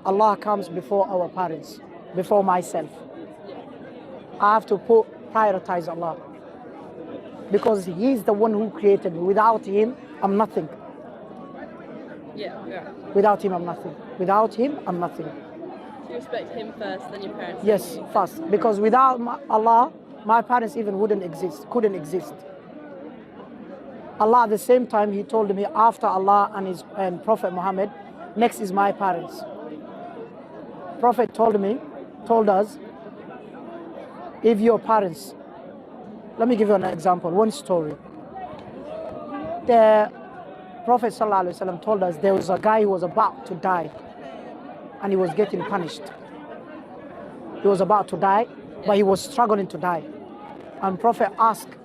Allah comes before our parents, before myself. I have to prioritize Allah because He's the one who created me. Without Him, I'm nothing. Yeah. Without Him, I'm nothing. Without Him, I'm nothing. So you respect Him first, then your parents. Yes, first. Because without Allah, my parents even couldn't exist. Allah at the same time, He told me after Allah and Prophet Muhammad, next is my parents. Prophet told us, if your parents, let me give you an example, one story. The Prophet ﷺ told us there was a guy who was about to die and he was getting punished. He was about to die, but he was struggling to die. And Prophet asked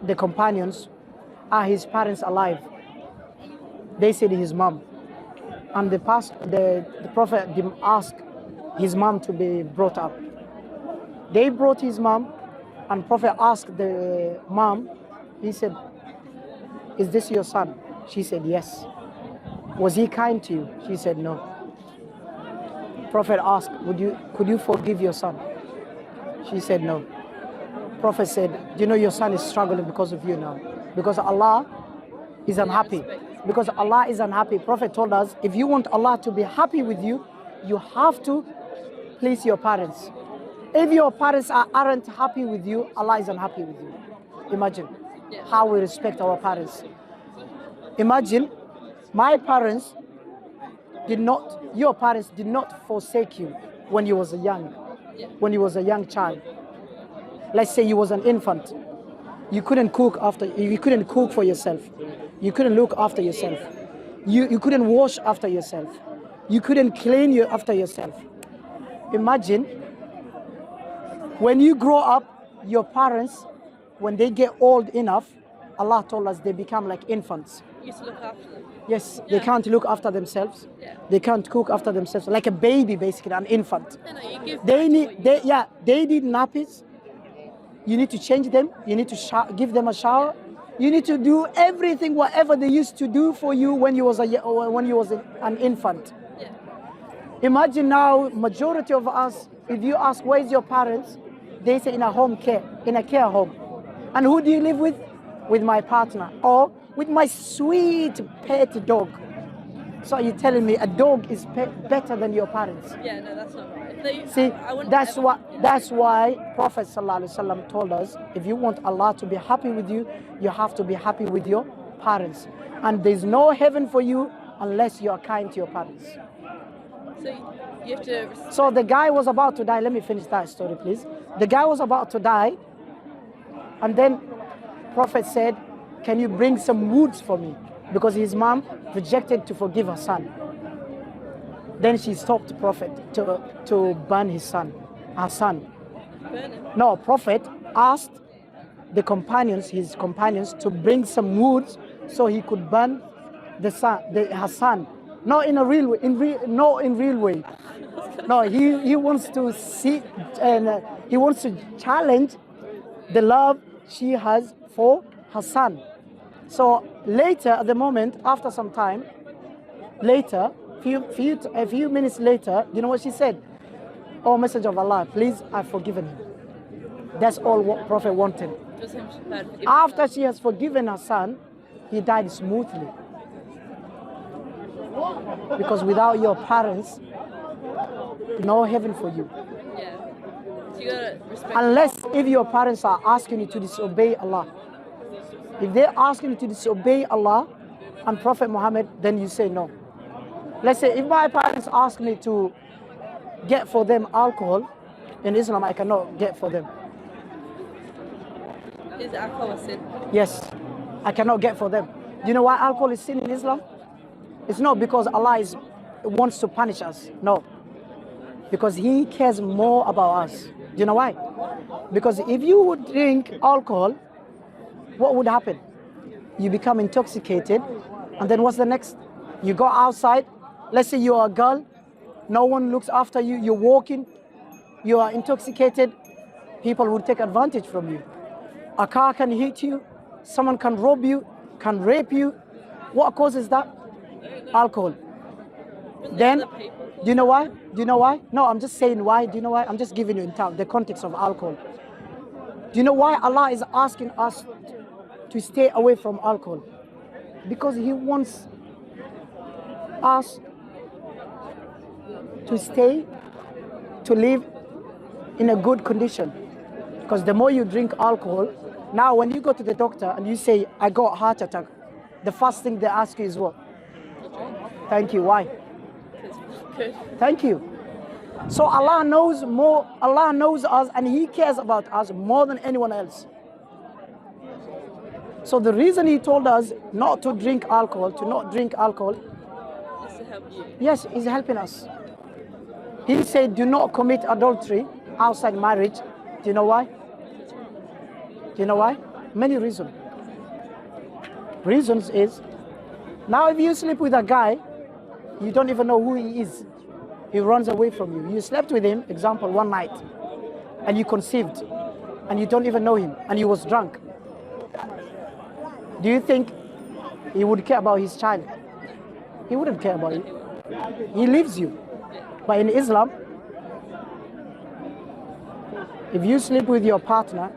the companions, are his parents alive? They said his mom. And the Prophet asked his mom to be brought up. They brought his mom, and Prophet asked the mom, he said, is this your son? She said, yes. Was he kind to you? She said, no. Prophet asked, could you forgive your son? She said, no. Prophet said, do you know your son is struggling because of you now? Because Allah is unhappy. Because Allah is unhappy. Prophet told us, if you want Allah to be happy with you, you have to please your parents. If your parents aren't happy with you, Allah is unhappy with you. Imagine how we respect our parents. Imagine your parents did not forsake you when you was when you was a young child. Let's say you was an infant. You couldn't cook for yourself. You couldn't look after yourself. You couldn't wash after yourself. You couldn't clean after yourself. Imagine when you grow up, your parents, when they get old enough, Allah told us they become like infants. You used to look after them. Yes, they can't look after themselves. Yeah. They can't cook after themselves, like a baby, basically, an infant. No, you give They need nappies. You need to change them. You need to give them a shower. You need to do everything, whatever they used to do for you when you was an infant. Yeah. Imagine now, majority of us, if you ask where's your parents, they say in a care home. And who do you live with? With my partner or with my sweet pet dog. So you're telling me a dog is better than your parents? Yeah, no, that's not right. That's why Prophet ﷺ told us, if you want Allah to be happy with you, you have to be happy with your parents. And there's no heaven for you unless you are kind to your parents. So you have to... So the guy was about to die. Let me finish that story, please. The guy was about to die, and then Prophet said, can you bring some woods for me? Because his mom rejected to forgive her son. Then she stopped Prophet to burn her son. Burn him? No, Prophet asked his companions to bring some woods so he could burn her son. Not in a real way, not in real way. No, he wants to see and he wants to challenge the love she has for her son. So later, at the moment, after some time, later, a few minutes later, you know what she said? Oh, Messenger of Allah, please, I've forgiven him. That's all what Prophet wanted. After she has forgiven her son, he died smoothly. Because without your parents, no heaven for you. Yeah. So you gotta respect. Unless if your parents are asking you to disobey Allah. If they're asking you to disobey Allah and Prophet Muhammad, then you say no. Let's say if my parents ask me to get for them alcohol, in Islam I cannot get for them. Is alcohol a sin? Yes, I cannot get for them. Do you know why alcohol is sin in Islam? It's not because Allah wants to punish us. No. Because He cares more about us. Do you know why? Because if you would drink alcohol, what would happen? You become intoxicated, and then what's the next? You go outside, let's say you're a girl, no one looks after you, you're walking, you are intoxicated, people will take advantage from you. A car can hit you, someone can rob you, can rape you. What causes that? Alcohol. Then Do you know why? Do you know why? No, I'm just saying why. Do you know why? I'm just giving you in the context of alcohol. Do you know why Allah is asking us to stay away from alcohol? Because He wants us to stay, to live in a good condition. Because the more you drink alcohol, now when you go to the doctor and you say, I got a heart attack, the first thing they ask you is what? Thank you. Why? Good. Thank you. So Allah knows more, Allah knows us and He cares about us more than anyone else. So the reason He told us not to drink alcohol, to not drink alcohol, Just to help you. yes, He's helping us. He said, do not commit adultery outside marriage. Do you know why? Do you know why? Many reasons. Reasons is, now if you sleep with a guy, you don't even know who he is. He runs away from you. You slept with him, example, one night, and you conceived, and you don't even know him, and he was drunk. Do you think he would care about his child? He wouldn't care about you. He leaves you. But in Islam, if you sleep with your partner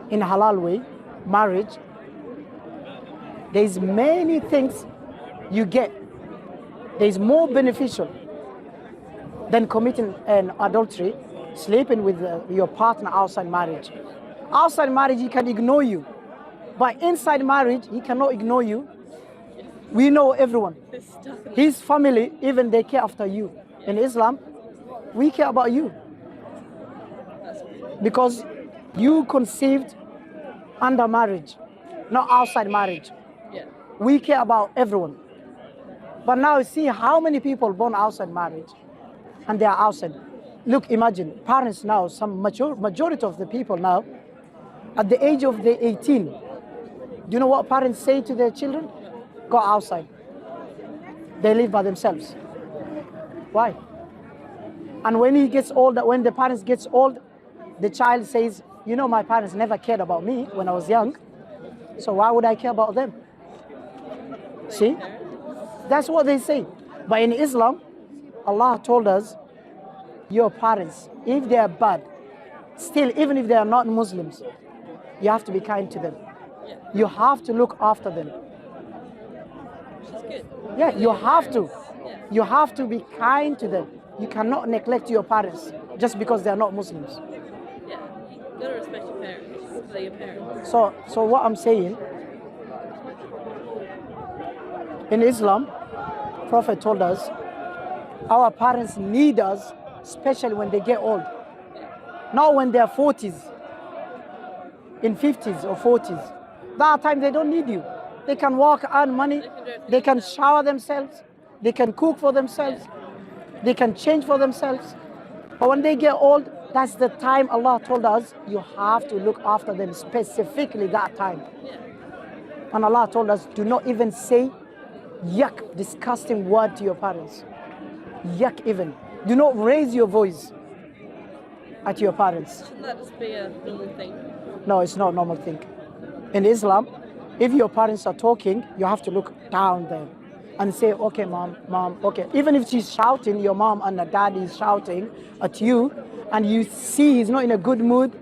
in a halal way, marriage, there's many things you get. There's more beneficial than committing an adultery, sleeping with your partner outside marriage. Outside marriage, he can ignore you. But inside marriage, he cannot ignore you. We know everyone. His family, even they care after you. In Islam, we care about you. Because you conceived under marriage, not outside marriage. Yeah. We care about everyone. But now see how many people born outside marriage and they are outside. Look, imagine parents now, some majority of the people now, at the age of the 18, do you know what parents say to their children? Go outside. They live by themselves. Why? And when he gets older, when the parents gets old, the child says, you know, my parents never cared about me when I was young, so why would I care about them? See? That's what they say. But in Islam, Allah told us, your parents, if they are bad, still, even if they are not Muslims, you have to be kind to them. You have to look after them. Which is good. Yeah, you have to. Yeah. You have to be kind to them. You cannot neglect your parents just because they are not Muslims. Yeah. You gotta respect your parents. They're your parents. So what I'm saying, in Islam, Prophet told us, our parents need us, especially when they get old. Not when they're 40s, in 50s or 40s. That time they don't need you. They can walk, earn money, they can shower themselves, they can cook for themselves, they can change for themselves. But when they get old, that's the time Allah told us, you have to look after them specifically that time. Yeah. And Allah told us, do not even say yuck, disgusting word to your parents. Yuck even. Do not raise your voice at your parents. Shouldn't that just be a normal thing? No, it's not a normal thing. In Islam, if your parents are talking, you have to look down there and say, okay, mom, okay. Even if she's shouting, your mom and the dad is shouting at you, and you see he's not in a good mood,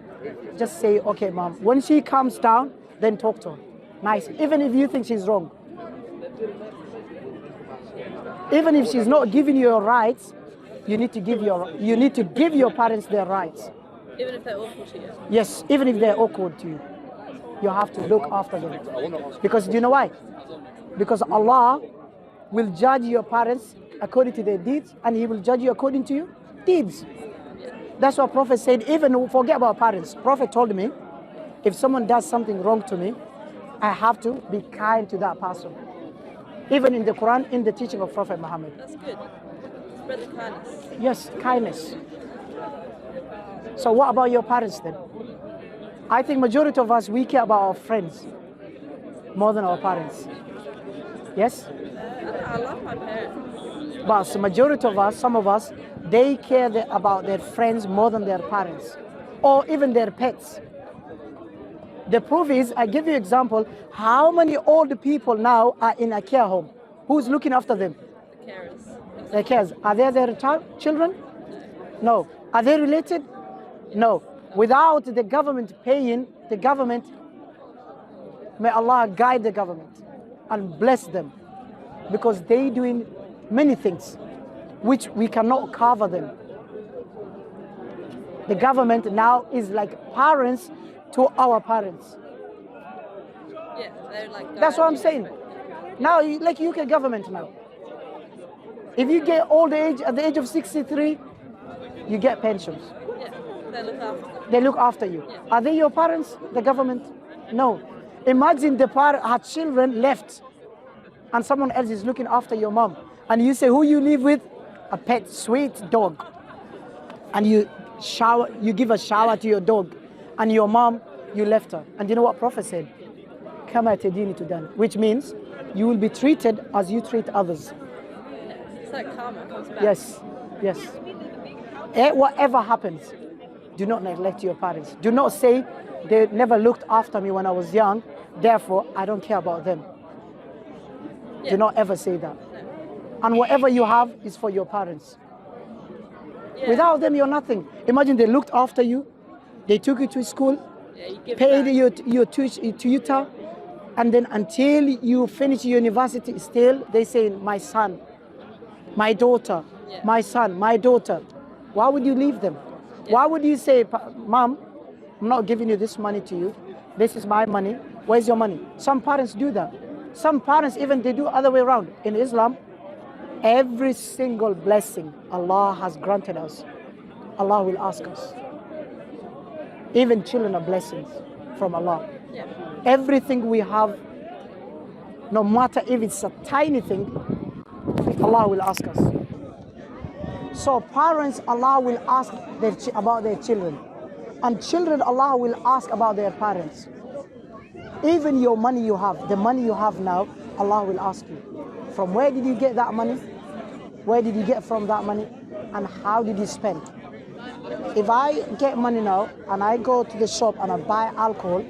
just say, okay, mom. When she calms down, then talk to her. Nice. Even if you think she's wrong. Even if she's not giving you your rights, you need to give your parents their rights. Even if they're awful to you. Yes, even if they're awkward to you. You have to look after them. Because do you know why? Because Allah will judge your parents according to their deeds, and He will judge you according to your deeds. That's what Prophet said, even forget about parents. Prophet told me, if someone does something wrong to me, I have to be kind to that person. Even in the Quran, in the teaching of Prophet Muhammad. That's good. Spread the kindness. Yes, kindness. So what about your parents then? I think majority of us, we care about our friends more than our parents. Yes? I love my parents. But the majority of us, some of us, they care about their friends more than their parents. Or even their pets. The proof is, I give you an example, how many old people now are in a care home? Who's looking after them? The carers. They cares. Are they their children? No. Are they related? No. Without the government paying, the government, may Allah guide the government and bless them, because they doing many things which we cannot cover them. The government now is like parents to our parents. Yeah, they're like. That's what I'm saying. Now, like UK government now. If you get old age, at the age of 63, you get pensions. Yeah, they look after them. They look after you. Yeah. Are they your parents, the government? No. Imagine the parent, her children left, and someone else is looking after your mom. And you say, who you live with? A pet, sweet dog. And you give a shower to your dog. And your mom, you left her. And you know what Prophet said? Kama tadini tudan, which means you will be treated as you treat others. Yeah, it's like karma comes back. Yes, yes. Whatever happens, do not neglect your parents. Do not say they never looked after me when I was young, therefore I don't care about them. Yeah. Do not ever say that. And whatever you have is for your parents. Yeah. Without them, you're nothing. Imagine they looked after you, they took you to school, Yeah, you give paid back. your tutor, and then until you finish university, still they say, my son, my daughter, Yeah. my son, my daughter. Why would you leave them? Yeah. Why would you say, Mom, I'm not giving you this money to you. This is my money. Where's your money? Some parents do that. Some parents even, they do other way around. In Islam, every single blessing Allah has granted us, Allah will ask us. Even children are blessings from Allah. Yeah. Everything we have, no matter if it's a tiny thing, Allah will ask us. So parents, Allah will ask about their children. And children, Allah will ask about their parents. Even your money you have, the money you have now, Allah will ask you. From where did you get that money? Where did you get from that money? And how did you spend? If I get money now and I go to the shop and I buy alcohol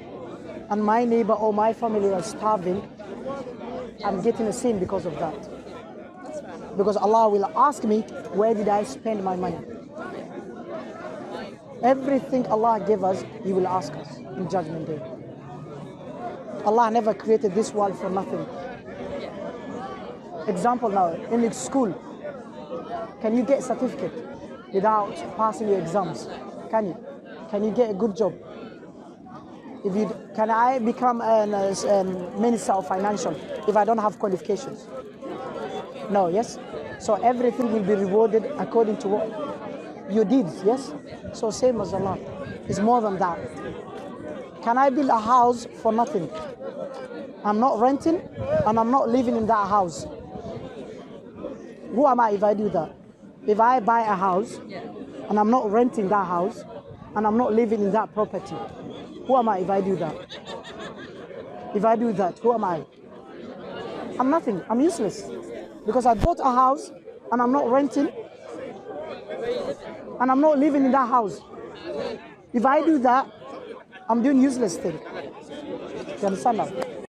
and my neighbor or my family are starving, I'm getting a sin because of that. Because Allah will ask me, where did I spend my money? Everything Allah gave us, He will ask us in Judgment Day. Allah never created this world for nothing. Example now, in the school, can you get certificate without passing your exams? Can you? Can you get a good job? Can I become a minister of financial if I don't have qualifications? No, yes? So everything will be rewarded according to what you did, yes? So same as Allah. It's more than that. Can I build a house for nothing? I'm not renting and I'm not living in that house. Who am I if I do that? If I buy a house and I'm not renting that house and I'm not living in that property, who am I if I do that? If I do that, who am I? I'm nothing. I'm useless. Because I bought a house and I'm not renting and I'm not living in that house. If I do that, I'm doing useless thing. You understand that?